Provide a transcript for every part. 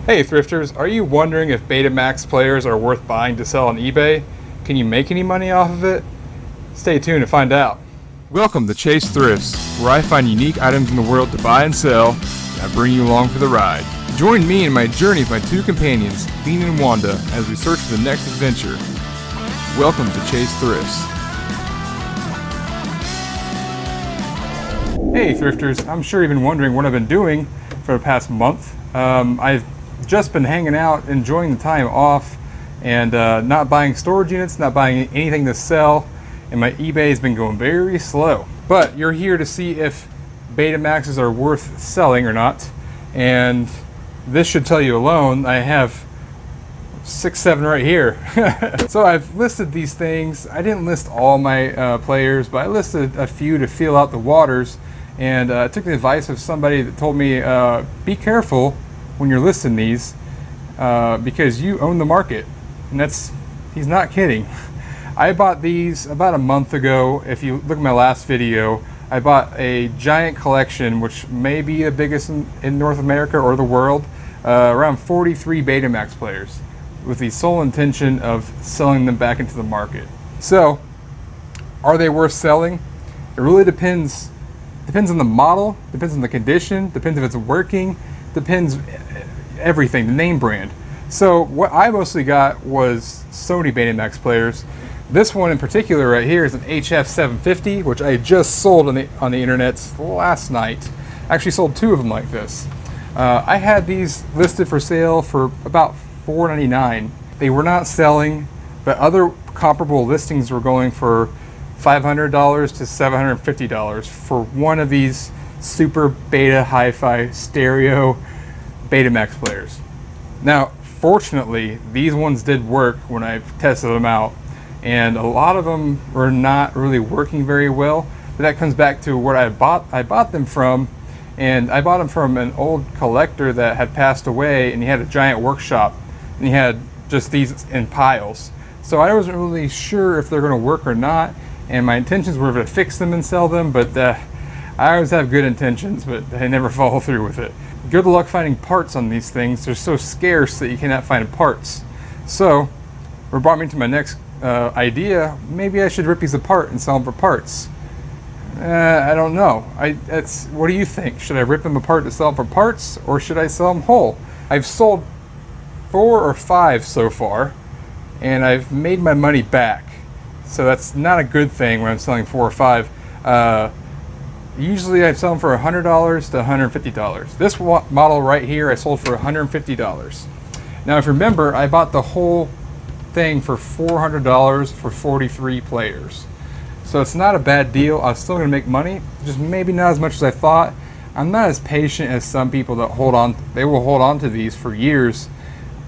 Hey thrifters, are you wondering if Betamax players are worth buying to sell on eBay? Can you make any money off of it? Stay tuned to find out. Welcome to Chase Thrifts, where I find unique items in the world to buy and sell, and I bring you along for the ride. Join me in my journey with my two companions, Dean and Wanda, as we search for the next adventure. Welcome to Chase Thrifts. Hey thrifters, I'm sure you've been wondering what I've been doing for the past month. I've just been hanging out, enjoying the time off, and not buying storage units, not buying anything to sell, and my eBay has been going very slow. But you're here to see if Betamaxes are worth selling or not, and this should tell you alone. I have 6, 7 right here. So I've listed these things. I didn't list all my players, but I listed a few to feel out the waters, and I took the advice of somebody that told me, be careful when you're listing these because you own the market. And he's not kidding. I bought these about a month ago. If you look at my last video, I bought a giant collection, which may be the biggest in North America or the world, around 43 Betamax players, with the sole intention of selling them back into the market. So, are they worth selling? It really depends. Depends on the model, depends on the condition, depends if it's working, depends everything, the name brand. So what I mostly got was Sony Betamax players. This one in particular right here is an HF 750, which I just sold on the internet last night. I actually sold 2 of them like this. I had these listed for sale for about $4.99. They were not selling, but other comparable listings were going for $500 to $750 for one of these super beta hi-fi stereo Betamax players. Now, fortunately, these ones did work when I tested them out, and a lot of them were not really working very well. But that comes back to what I bought them from, and I bought them from an old collector that had passed away, and he had a giant workshop, and he had just these in piles. So I wasn't really sure if they're going to work or not, and my intentions were to fix them and sell them, but I always have good intentions, but I never follow through with it. Good luck finding parts on these things. They're so scarce that you cannot find parts. So, it brought me to my next idea. Maybe I should rip these apart and sell them for parts. I don't know. What do you think? Should I rip them apart to sell them for parts, or should I sell them whole? I've sold 4 or 5 so far, and I've made my money back. So that's not a good thing when I'm selling 4 or 5. Usually I sell them for $100 to $150. This model right here I sold for $150. Now if you remember, I bought the whole thing for $400 for 43 players. So it's not a bad deal. I'm still going to make money, just maybe not as much as I thought. I'm not as patient as some people that they will hold on to these for years.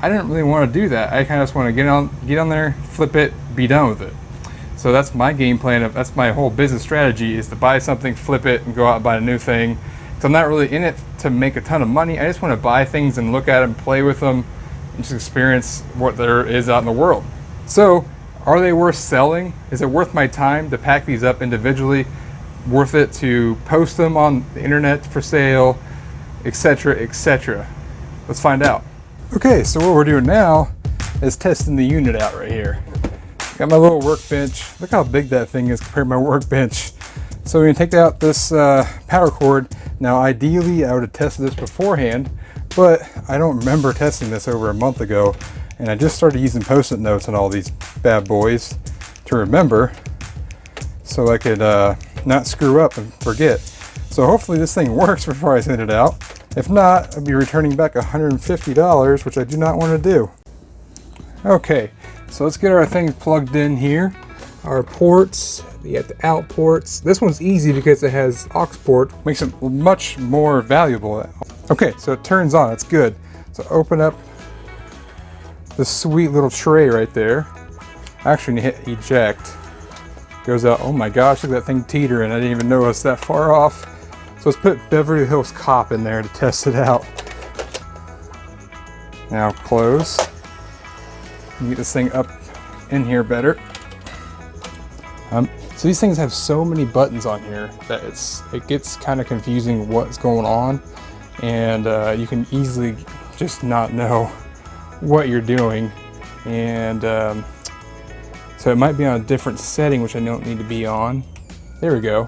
I didn't really want to do that. I kind of just want to get on there, flip it, be done with it. So that's my game plan. That's my whole business strategy, is to buy something, flip it, and go out and buy a new thing. So I'm not really in it to make a ton of money. I just want to buy things and look at them, play with them, and just experience what there is out in the world. So are they worth selling? Is it worth my time to pack these up individually? Worth it to post them on the internet for sale, etc., etc.? Let's find out. Okay, so what we're doing now is testing the unit out right here. Got my little workbench. Look how big that thing is compared to my workbench. So we're gonna take out this power cord. Now ideally I would have tested this beforehand, but I don't remember testing this over a month ago, and I just started using post-it notes on all these bad boys to remember, so I could not screw up and forget. So hopefully this thing works before I send it out. If not, I'll be returning back $150, which I do not want to do. Okay, so let's get our things plugged in here. Our ports, we have the out ports. This one's easy because it has aux port, makes it much more valuable. Okay, so it turns on, it's good. So open up the sweet little tray right there. Actually, hit eject. Goes out, oh my gosh, look at that thing teetering. I didn't even know it was that far off. So let's put Beverly Hills Cop in there to test it out. Now close. Get this thing up in here better. So these things have so many buttons on here that it gets kind of confusing what's going on, and you can easily just not know what you're doing. And so it might be on a different setting, which I don't need to be on. There we go.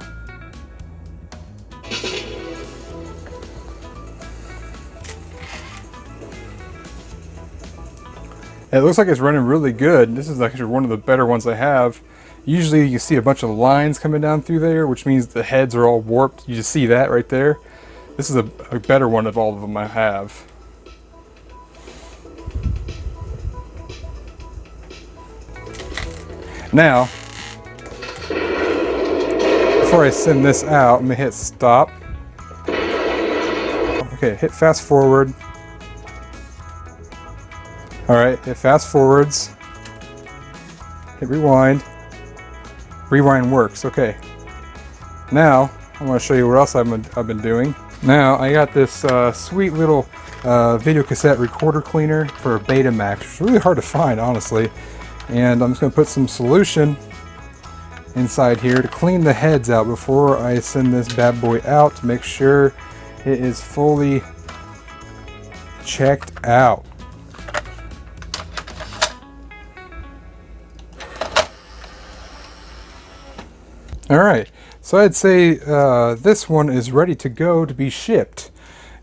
It looks like it's running really good. This is actually one of the better ones I have. Usually you see a bunch of lines coming down through there, which means the heads are all warped. You just see that right there. This is a better one of all of them I have. Now, before I send this out, I'm gonna hit stop. Okay, hit fast forward. All right, hit fast forwards. Hit rewind. Rewind works, okay. Now, I'm gonna show you what else I've been doing. Now, I got this sweet little video cassette recorder cleaner for Betamax. It's really hard to find, honestly. And I'm just gonna put some solution inside here to clean the heads out before I send this bad boy out to make sure it is fully checked out. Alright, so I'd say this one is ready to go to be shipped.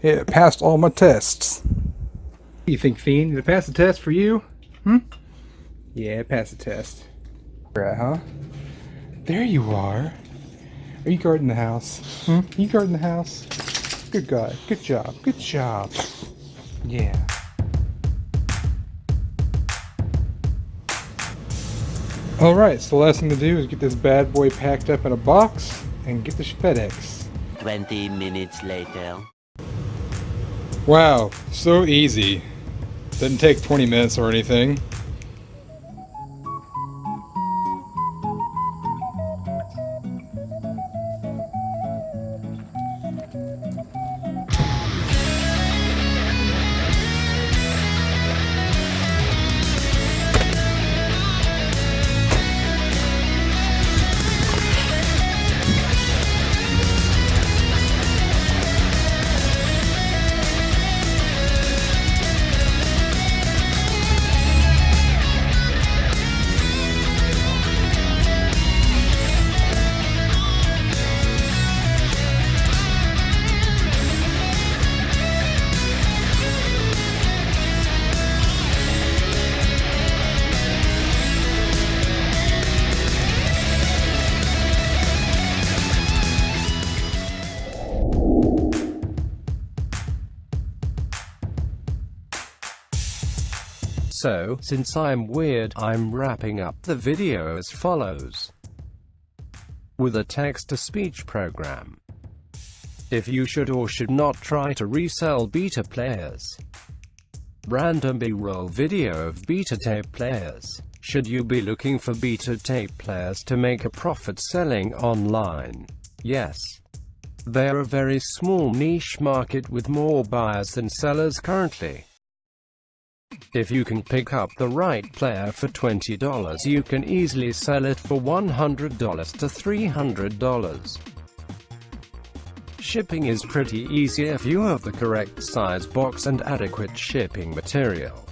It passed all my tests. What do you think, Fiend? Did it pass the test for you? Yeah, it passed the test. Right, huh? There you are. Are you guarding the house? Are you guarding the house? Good guy. Good job. Good job. Yeah. Alright, so the last thing to do is get this bad boy packed up in a box and get the FedEx. 20 minutes later. Wow, so easy. Didn't take 20 minutes or anything. So, since I'm weird, I'm wrapping up the video as follows. With a text-to-speech program. If you should or should not try to resell beta players. Random B-roll video of beta tape players. Should you be looking for beta tape players to make a profit selling online? Yes. They're a very small niche market with more buyers than sellers currently. If you can pick up the right player for $20, you can easily sell it for $100 to $300. Shipping is pretty easy if you have the correct size box and adequate shipping material.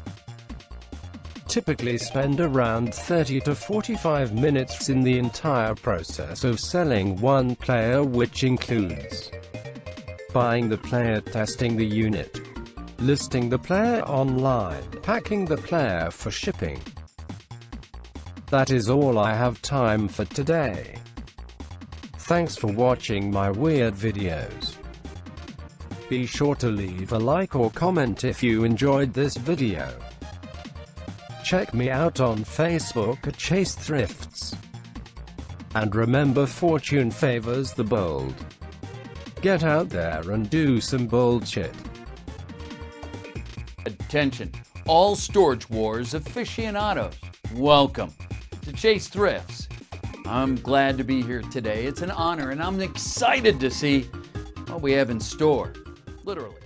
Typically spend around 30 to 45 minutes in the entire process of selling one player, which includes buying the player, testing the unit, listing the player online, packing the player for shipping. That is all I have time for today. Thanks for watching my weird videos. Be sure to leave a like or comment if you enjoyed this video. Check me out on Facebook at Chase Thrifts. And remember, fortune favors the bold. Get out there and do some bold shit. Attention, all Storage Wars aficionados, welcome to Chase Thrifts. I'm glad to be here today. It's an honor, and I'm excited to see what we have in store, literally.